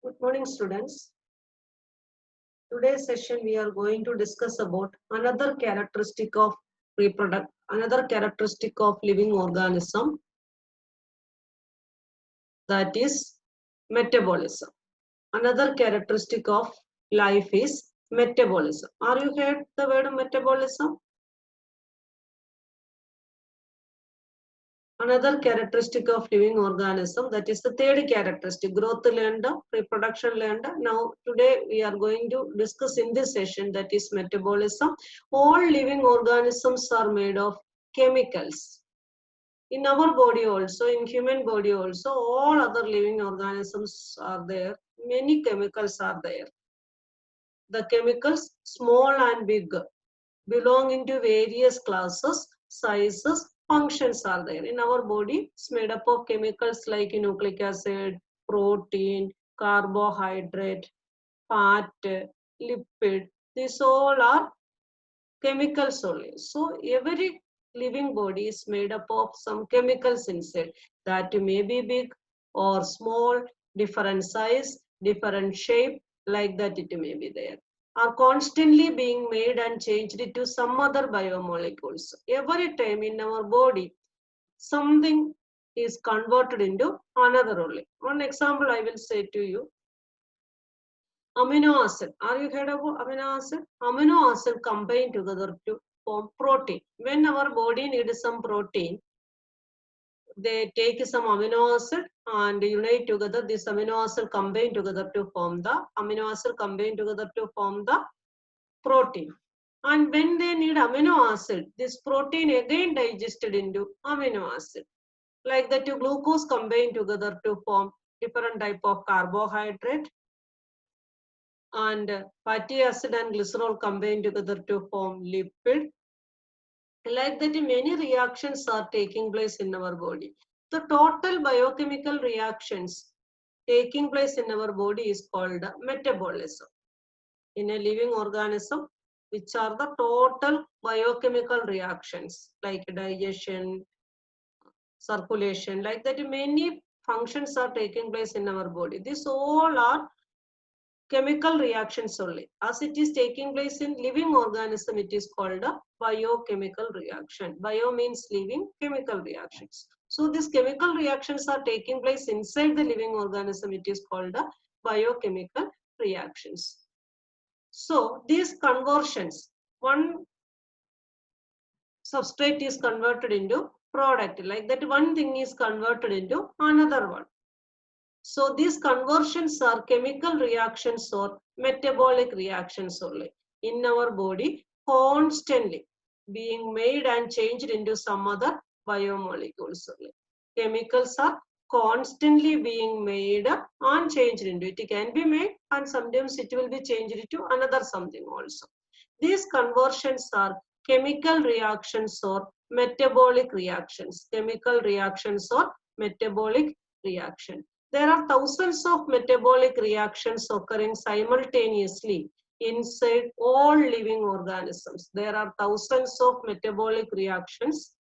Good morning, students. Today's session we are going to discuss about another characteristic of living organism, that is metabolism. Another characteristic of life is metabolism. Are you heard the word metabolism? Another characteristic of living organism, that is the third characteristic, growth learned, reproduction learned. Now today we are going to discuss in this session, that is metabolism. All living organisms are made of chemicals. In our body also, in human body also, all other living organisms are there. Many chemicals are there. The chemicals, small and big, belong into various classes, sizes, functions are there. In our body, it's made up of chemicals like nucleic acid, protein, carbohydrate, fat, lipid. These all are chemicals only. So every living body is made up of some chemicals inside, that may be big or small, different size, different shape, like that it may be there, are constantly being made and changed into some other biomolecules. Every time in our body, something is converted into another only. One example I will say to you. Amino acid. Are you heard about amino acid? Amino acid combine together to form protein. When our body needs some protein, they take some amino acid and unite together. This amino acid combine together to form the protein. And when they need amino acid, this protein again digested into amino acid. Like that, glucose combine together to form different type of carbohydrate, and fatty acid and glycerol combine together to form lipid. Like that, many reactions are taking place in our body. The total biochemical reactions taking place in our body is called metabolism. In a living organism, which are the total biochemical reactions like digestion, circulation, like that, many functions are taking place in our body. These all are chemical reactions only. As it is taking place in living organism, it is called a biochemical reaction. Bio means living, chemical reactions. So these chemical reactions are taking place inside the living organism. It is called a biochemical reactions. So these conversions, one substrate is converted into product, like that one thing is converted into another one. So these conversions are chemical reactions or metabolic reactions only in our body, constantly being made and changed into some other biomolecules only. Chemicals are constantly being made and changed into it. It can be made and sometimes it will be changed into another something also. These conversions are chemical reactions or metabolic reactions. Chemical reactions or metabolic reaction. There are thousands of metabolic reactions occurring simultaneously inside all living organisms. There are thousands of metabolic reactions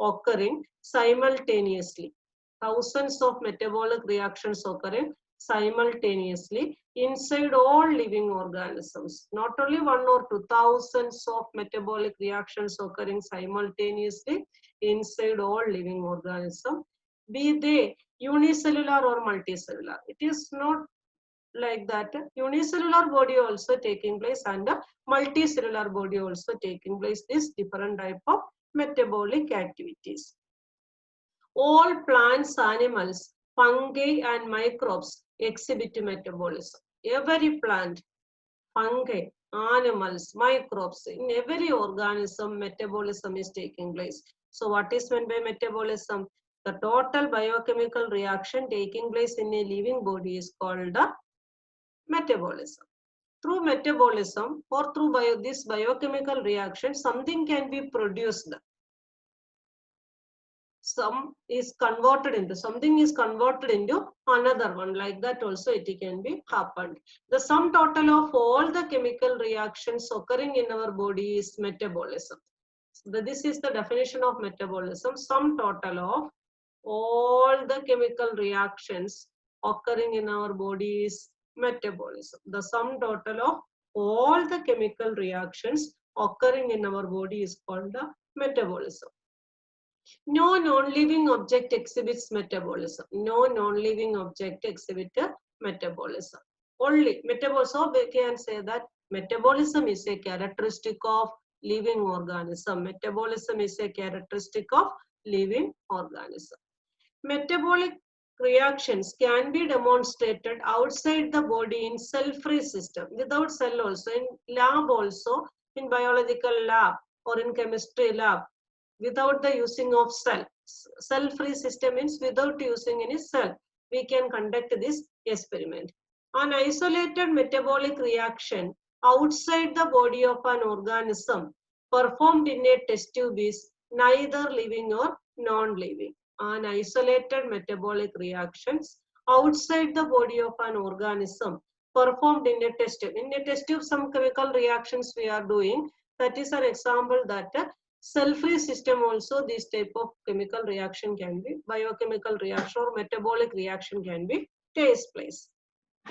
occurring simultaneously. Thousands of metabolic reactions occurring simultaneously inside all living organisms. Not only one or two, thousands of metabolic reactions occurring simultaneously inside all living organisms, be they unicellular or multicellular. It is not like that. Unicellular body also taking place and multicellular body also taking place. This different type of metabolic activities. All plants, animals, fungi and microbes exhibit metabolism. Every plant, fungi, animals, microbes, in every organism, metabolism is taking place. So what is meant by metabolism? The total biochemical reaction taking place in a living body is called the metabolism. Through metabolism or through this biochemical reaction, something can be produced. Something is converted into another one, like that also it can be happened. The sum total of all the chemical reactions occurring in our body is metabolism. So this is the definition of metabolism. Sum total of all the chemical reactions occurring in our body is metabolism. The sum total of all the chemical reactions occurring in our body is called the metabolism. No non-living object exhibits metabolism. No non-living object exhibits metabolism. Only metabolism, we can say that metabolism is a characteristic of living organism. Metabolism is a characteristic of living organism. Metabolic reactions can be demonstrated outside the body in cell-free system, without cell also, in lab also, in biological lab or in chemistry lab, without the using of cell. Cell-free system means without using any cell. We can conduct this experiment. An isolated metabolic reaction outside the body of an organism performed in a test tube is neither living or non-living. An isolated metabolic reactions outside the body of an organism performed in a test tube. In a test tube, some chemical reactions we are doing. That is an example that cell-free system also this type of chemical reaction can be, biochemical reaction or metabolic reaction can be takes place.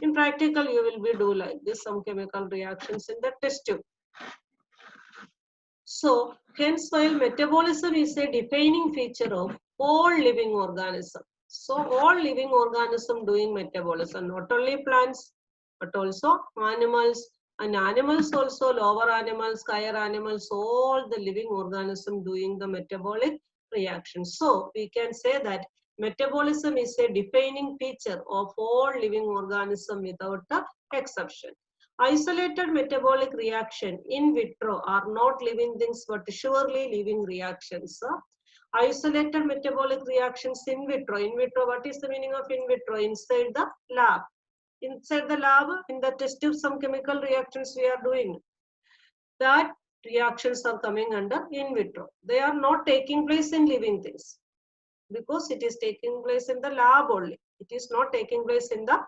In practical, you will be do like this, some chemical reactions in the test tube. So, hence while metabolism is a defining feature of all living organism. So, all living organism doing metabolism, not only plants, but also animals, and animals also, lower animals, higher animals, all the living organism doing the metabolic reaction. So, we can say that metabolism is a defining feature of all living organism without the exception. Isolated metabolic reaction in vitro are not living things but surely living reactions. Isolated metabolic reactions in vitro. In vitro, what is the meaning of in vitro? Inside the lab. Inside the lab, in the test tube, some chemical reactions we are doing. That reactions are coming under in vitro. They are not taking place in living things because it is taking place in the lab only. It is not taking place in the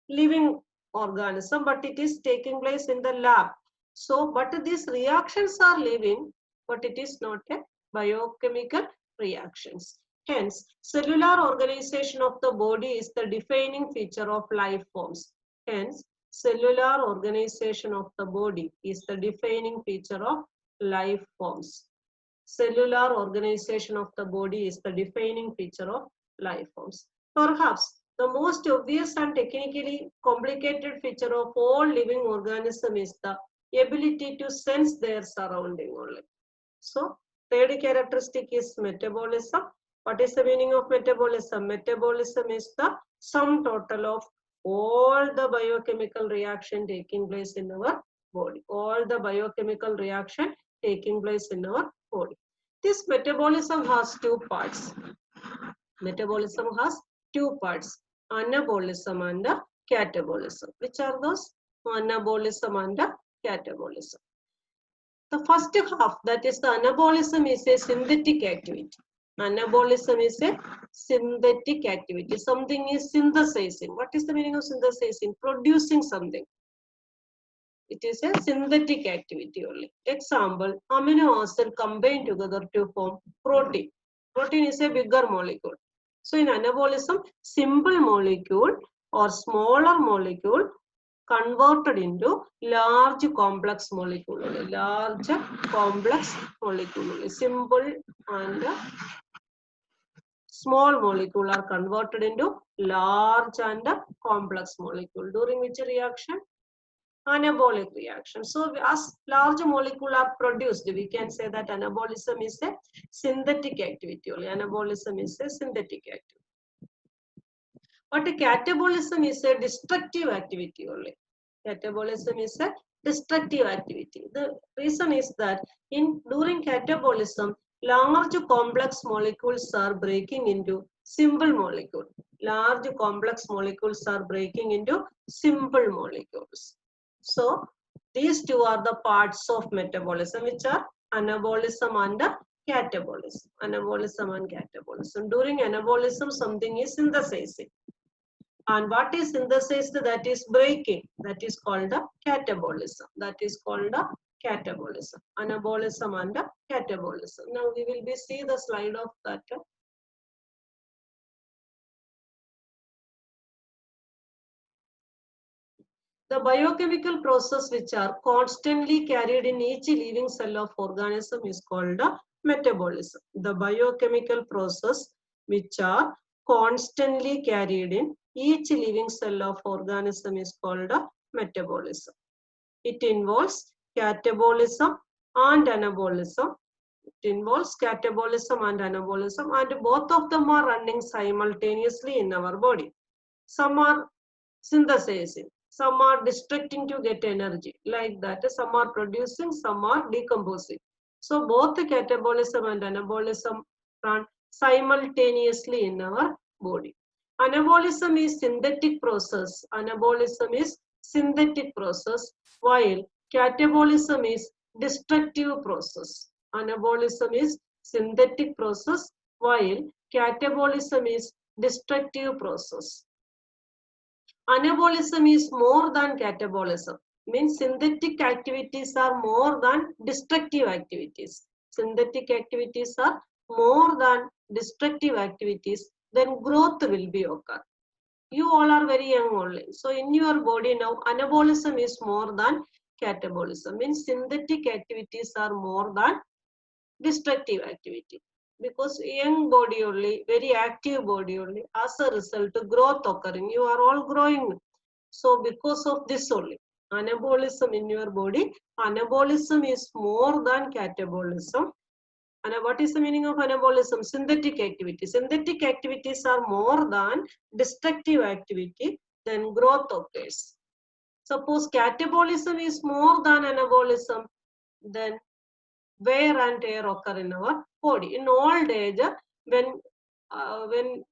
living organism, but it is taking place in the lab. So, but these reactions are living, but it is not a biochemical reactions. Hence, cellular organization of the body is the defining feature of life forms. Hence, cellular organization of the body is the defining feature of life forms. Cellular organization of the body is the defining feature of life forms. Perhaps the most obvious and technically complicated feature of all living organism is the ability to sense their surrounding only. So, third characteristic is metabolism. What is the meaning of metabolism? Metabolism is the sum total of all the biochemical reaction taking place in our body. All the biochemical reaction taking place in our body. This metabolism has two parts. Metabolism has two parts, anabolism and catabolism. Which are those? Anabolism and catabolism. The first half, that is the anabolism, is a synthetic activity. Anabolism is a synthetic activity. Something is synthesizing. What is the meaning of synthesizing? Producing something. It is a synthetic activity only. Example, amino acid combine together to form protein. Protein is a bigger molecule. So in anabolism, simple molecule or smaller molecule converted into large complex molecule. Large complex molecule. Simple and small molecule are converted into large and complex molecule. During which reaction? Anabolic reaction. So as large molecule are produced, we can say that anabolism is a synthetic activity only. Anabolism is a synthetic activity. But catabolism is a destructive activity only. Catabolism is a destructive activity. The reason is that during catabolism, large complex molecules are breaking into simple molecules. Large complex molecules are breaking into simple molecules. So, these two are the parts of metabolism, which are anabolism and catabolism. Anabolism and catabolism. During anabolism, something is synthesizing. And what is synthesized? That is breaking. That is called the catabolism. That is called the catabolism. Anabolism and catabolism. Now we will be see the slide of that The biochemical process which are constantly carried in each living cell of organism is called a metabolism. The biochemical process which are constantly carried in each living cell of organism is called a metabolism. It involves catabolism and anabolism. It involves catabolism and anabolism, and both of them are running simultaneously in our body. Some are synthesizing, some are destructing to get energy, like that. Some are producing, some are decomposing. So both the catabolism and anabolism run simultaneously in our body. Anabolism is synthetic process. Anabolism is synthetic process, while catabolism is destructive process. Anabolism is synthetic process, while catabolism is destructive process. Anabolism is more than catabolism. Means synthetic activities are more than destructive activities. Synthetic activities are more than destructive activities, then growth will be occur. You all are very young only. So in your body now, anabolism is more than catabolism. Means synthetic activities are more than destructive activity. Because young body only, very active body only, as a result, growth occurring. You are all growing. So because of this only, anabolism in your body, anabolism is more than catabolism. And what is the meaning of anabolism? Synthetic activity. Synthetic activities are more than destructive activity, then growth occurs. Suppose catabolism is more than anabolism, then wear and tear occur in our body. In old age, when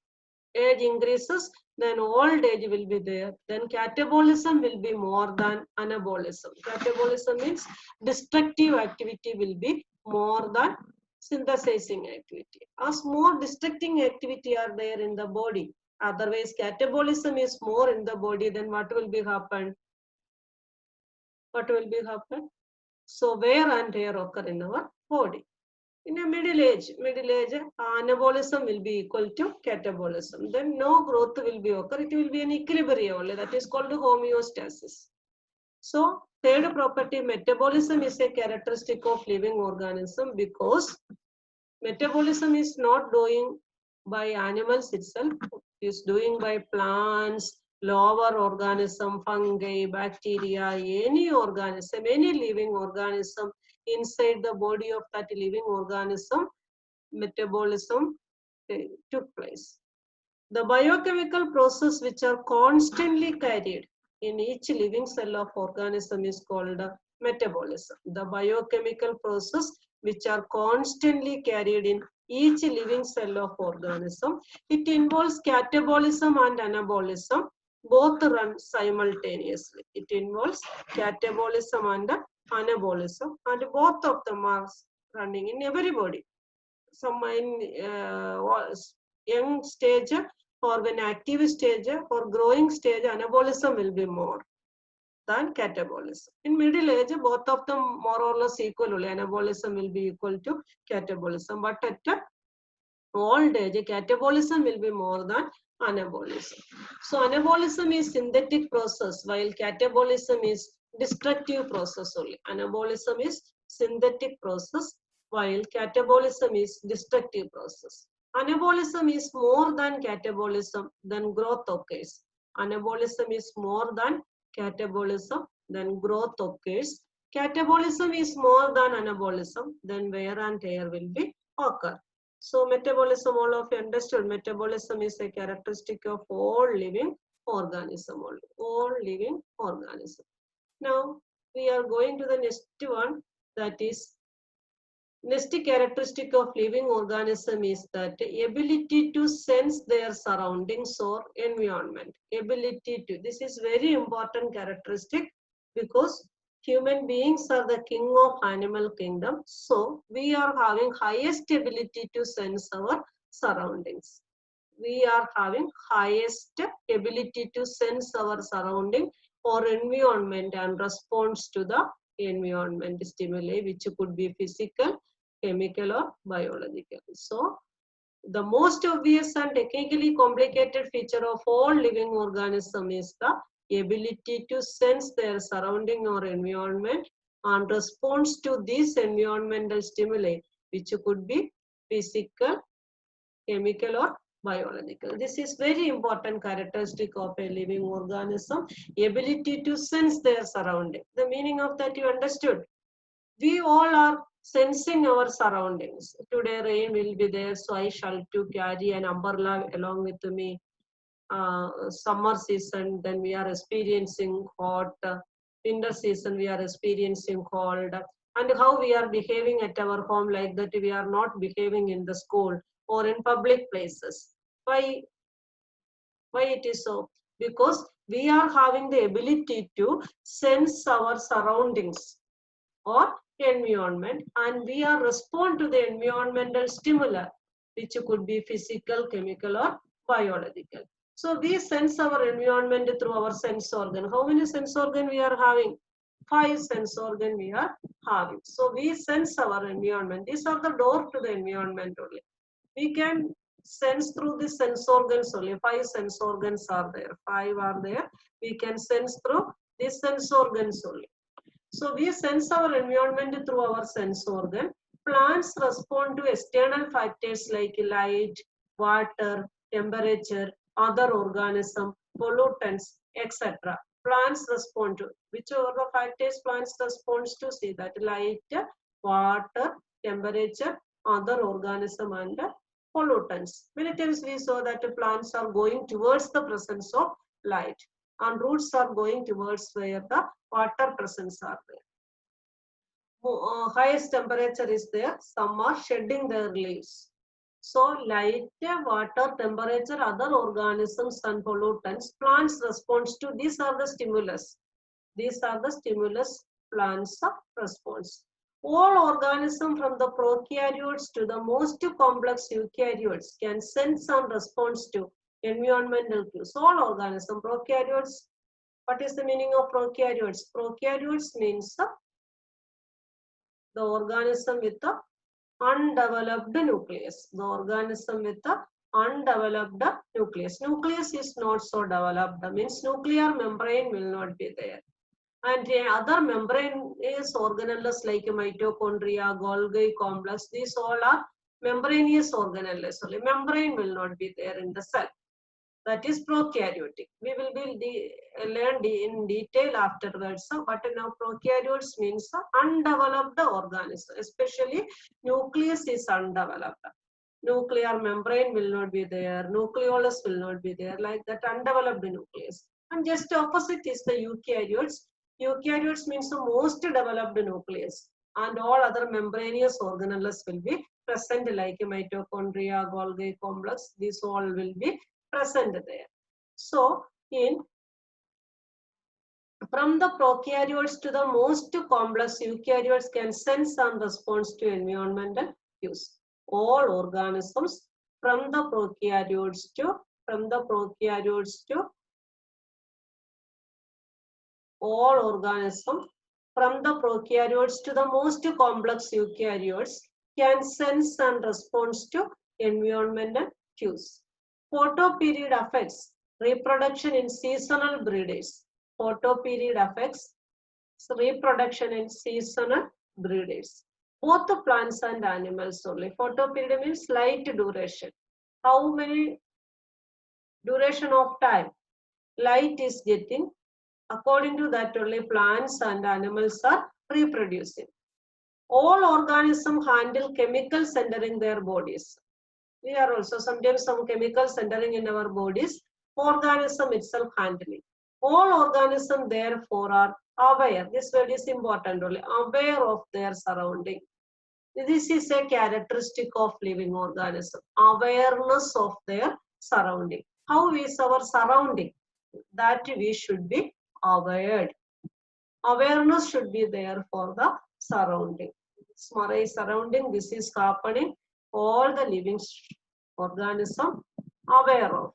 age increases, then old age will be there. Then catabolism will be more than anabolism. Catabolism means destructive activity will be more than synthesizing activity. As more destructing activity are there in the body, otherwise catabolism is more in the body, then what will be happen? What will be happen? So wear and tear occur in our body. In a middle age, anabolism will be equal to catabolism. Then no growth will be occur. It will be an equilibrium only. That is called homeostasis. So third property, metabolism is a characteristic of living organism because metabolism is not doing by animals itself. It is doing by plants, lower organism, fungi, bacteria, any organism, any living organism. Inside the body of that living organism, metabolism took place. The biochemical process which are constantly carried in each living cell of organism is called metabolism. The biochemical process which are constantly carried in each living cell of organism, it involves catabolism and anabolism. Both run simultaneously. It involves catabolism and anabolism, and both of them are running in everybody. Some in young stage or when active stage or growing stage, anabolism will be more than catabolism. In middle age, both of them more or less equal. Anabolism will be equal to catabolism, but at old age, catabolism will be more than anabolism. So anabolism is synthetic process, while catabolism is destructive process only. Anabolism is synthetic process, while catabolism is destructive process. Anabolism is more than catabolism, then growth occurs. Anabolism is more than catabolism, then growth occurs. Catabolism is more than anabolism, then wear and tear will be occur. So metabolism, all of you understood, metabolism is a characteristic of all living organism, all living organism. Now we are going to the next one, that is next characteristic of living organism is that ability to sense their surroundings or environment. Ability to, this is very important characteristic because human beings are the king of animal kingdom. So we are having highest ability to sense our surroundings. We are having highest ability to sense our surrounding or environment and response to the environment stimuli, which could be physical, chemical or biological. So the most obvious and technically complicated feature of all living organism is the ability to sense their surrounding or environment and response to these environmental stimuli, which could be physical, chemical, or biological. This is very important characteristic of a living organism, ability to sense their surrounding. The meaning of that you understood. We all are sensing our surroundings. Today rain will be there, so I shall to carry an umbrella along with me. Summer season, then we are experiencing hot. Winter season, we are experiencing cold. And how we are behaving at our home, like that we are not behaving in the school or in public places. Why it is so? Because we are having the ability to sense our surroundings or environment, and we are respond to the environmental stimuli, which could be physical, chemical, or biological. So we sense our environment through our sense organ. How many sense organ we are having? 5 sense organ we are having. So we sense our environment. These are the door to the environment only. We can sense through the sense organs only. 5 sense organs are there. 5 are there. We can sense through these sense organs only. So we sense our environment through our sense organ. Plants respond to external factors like light, water, temperature, other organism, pollutants, etc. Plants respond to whichever the factors plants responds to, see that light, water, temperature, other organism, and pollutants. Many times we saw that the plants are going towards the presence of light, and roots are going towards where the water presence are there. Highest temperature is there, some are shedding their leaves. So light, water, temperature, other organisms and pollutants, plants response to, these are the stimulus. These are the stimulus plants response. All organisms from the prokaryotes to the most complex eukaryotes can sense and respond to environmental cues. All organisms, prokaryotes. What is the meaning of prokaryotes? Prokaryotes means the organism with the undeveloped nucleus. The organism with the undeveloped nucleus. Nucleus is not so developed. Means nuclear membrane will not be there. And other membranous organelles like mitochondria, Golgi complex, these all are membranous organelles. Only membrane will not be there in the cell. That is prokaryotic. We will be learned in detail afterwards. But now prokaryotes means undeveloped organism, especially nucleus is undeveloped. Nuclear membrane will not be there, nucleolus will not be there, like that undeveloped nucleus. And just opposite is the eukaryotes. Eukaryotes means the most developed nucleus, and all other membranous organelles will be present like mitochondria, Golgi complex, these all will be present there. So from the prokaryotes to the most complex eukaryotes can sense and respond to environmental cues. All organisms from the prokaryotes to all organisms from the prokaryotes to the most complex eukaryotes can sense and respond to environmental cues. Photoperiod affects reproduction in seasonal breeders. Photoperiod affects reproduction in seasonal breeders. Both the plants and animals only. Photoperiod means light duration. How many duration of time light is getting? According to that only plants and animals are reproducing. All organisms handle chemicals entering their bodies. We are also sometimes some chemicals entering in our bodies, organism itself handling. All organisms therefore are aware, this word is important only, aware of their surrounding. This is a characteristic of living organism, awareness of their surrounding. How is our surrounding? That we should be aware. Awareness should be there for the surrounding. Surrounding, this is happening, all the living organism aware of.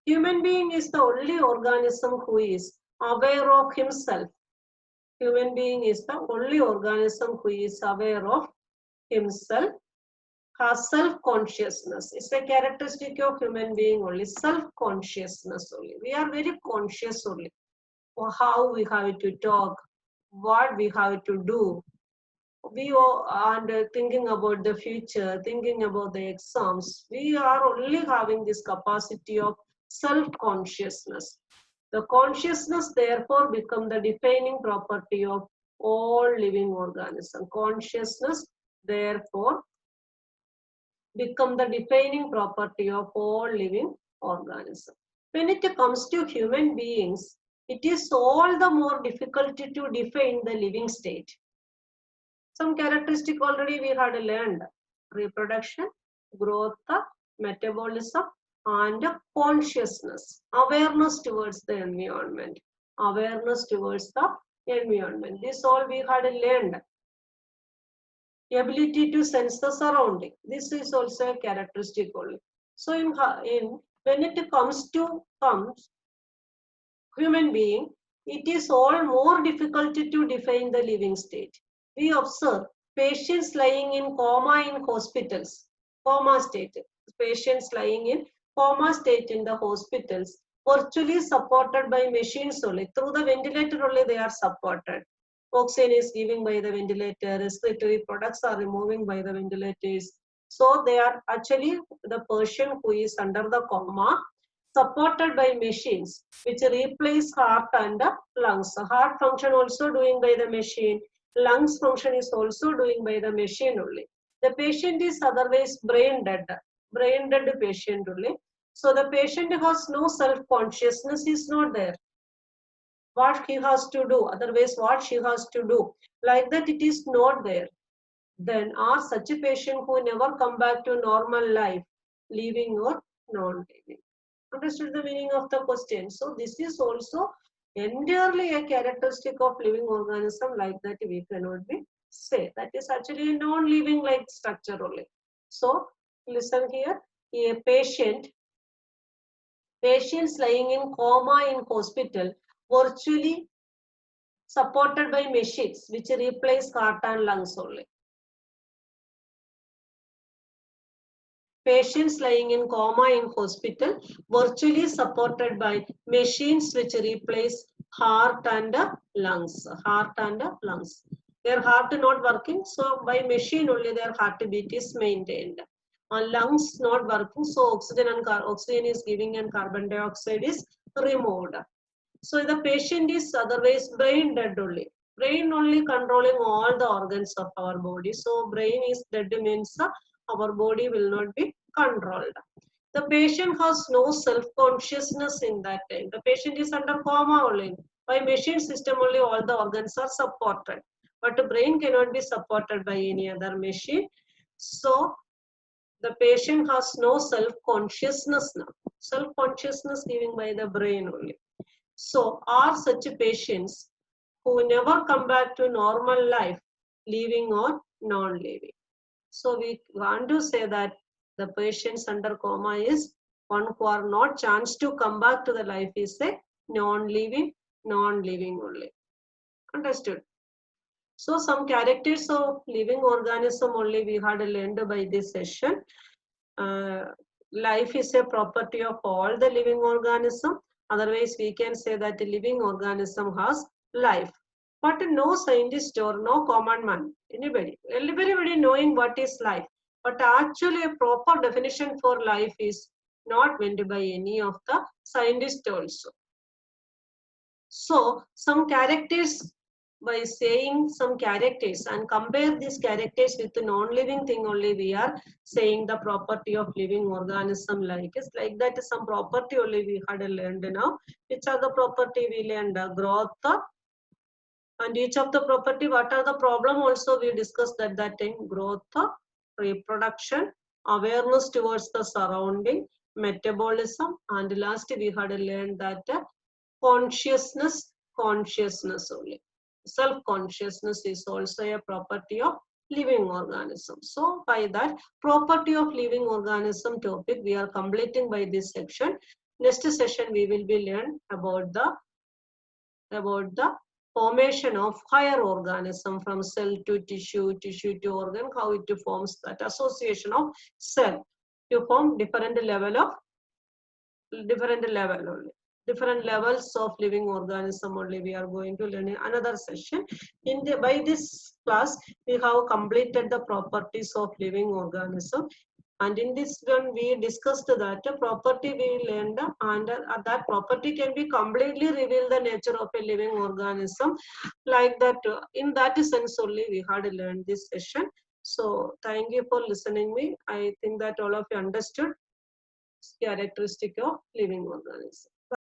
Human being is the only organism who is aware of himself. Human being is the only organism who is aware of himself, has self-consciousness. It's a characteristic of human being only, self-consciousness only. We are very conscious only. how we have to talk, what we have to do. We are thinking about the future, thinking about the exams. We are only having this capacity of self-consciousness. The consciousness therefore become the defining property of all living organisms. Consciousness therefore become the defining property of all living organisms. When it comes to human beings, it is all the more difficult to define the living state. Some characteristic already we had learned: reproduction, growth, metabolism, and consciousness, awareness towards the environment, awareness towards the environment. This all we had learned. Ability to sense the surrounding. This is also a characteristic only. So when it comes to human being, it is all more difficult to define the living state. We observe patients lying in coma in hospitals, coma state, patients lying in coma state in the hospitals, virtually supported by machines only. Through the ventilator only they are supported. Oxygen is given by the ventilator, respiratory products are removing by the ventilators. So they are actually the person who is under the coma, supported by machines which replace heart and lungs. Heart function also doing by the machine, lungs function is also doing by the machine only. The patient is otherwise brain dead patient only. So the patient has no self-consciousness is not there. What he has to do, otherwise what she has to do, like that it is not there. Then are such a patient who never come back to normal life, living or non-living? Understood the meaning of the question? So this is also entirely a characteristic of living organism, like that we cannot be say. That is actually a non-living like structure only. So listen here, a patients lying in coma in hospital, virtually supported by machines which replace heart and lungs only. Patients lying in coma in hospital, virtually supported by machines which replace heart and lungs. Heart and lungs. Their heart not working, so by machine only their heartbeat is maintained. Lungs not working, so oxygen is giving and carbon dioxide is removed. So the patient is otherwise brain dead only. Brain only controlling all the organs of our body. So brain is dead means our body will not be controlled. The patient has no self-consciousness in that time. The patient is under coma only. By machine system only all the organs are supported. But the brain cannot be supported by any other machine. So the patient has no self-consciousness now. Self-consciousness given by the brain only. So are such patients who never come back to normal life, living or non-living? So we want to say that the patients under coma is one who are not chance to come back to the life is a non-living only. Understood? So some characters of living organism only we had learned by this session. Life is a property of all the living organism. Otherwise, we can say that the living organism has life. But no scientist or no common man, everybody knowing what is life. But actually a proper definition for life is not meant by any of the scientists also. So some characters, by saying some characters and compare these characters with the non-living thing only, we are saying the property of living organism like is like that is some property only we had learned now. Which are the property we learned? Growth, and each of the property, what are the problem also we discussed at that time: growth, reproduction, awareness towards the surrounding, metabolism, and last we had learned that consciousness only. Self-consciousness is also a property of living organism. So by that property of living organism topic we are completing by this section. Next session we will be learn about the formation of higher organism from cell to tissue, tissue to organ, how it forms that association of cell to form different level only. different levels of living organism only we are going to learn in another session. By this class, we have completed the properties of living organism. And in this one, we discussed that property we learned, and that property can be completely reveal the nature of a living organism. Like that, in that sense only we had learned this session. So thank you for listening me. I think that all of you understood characteristic of living organism.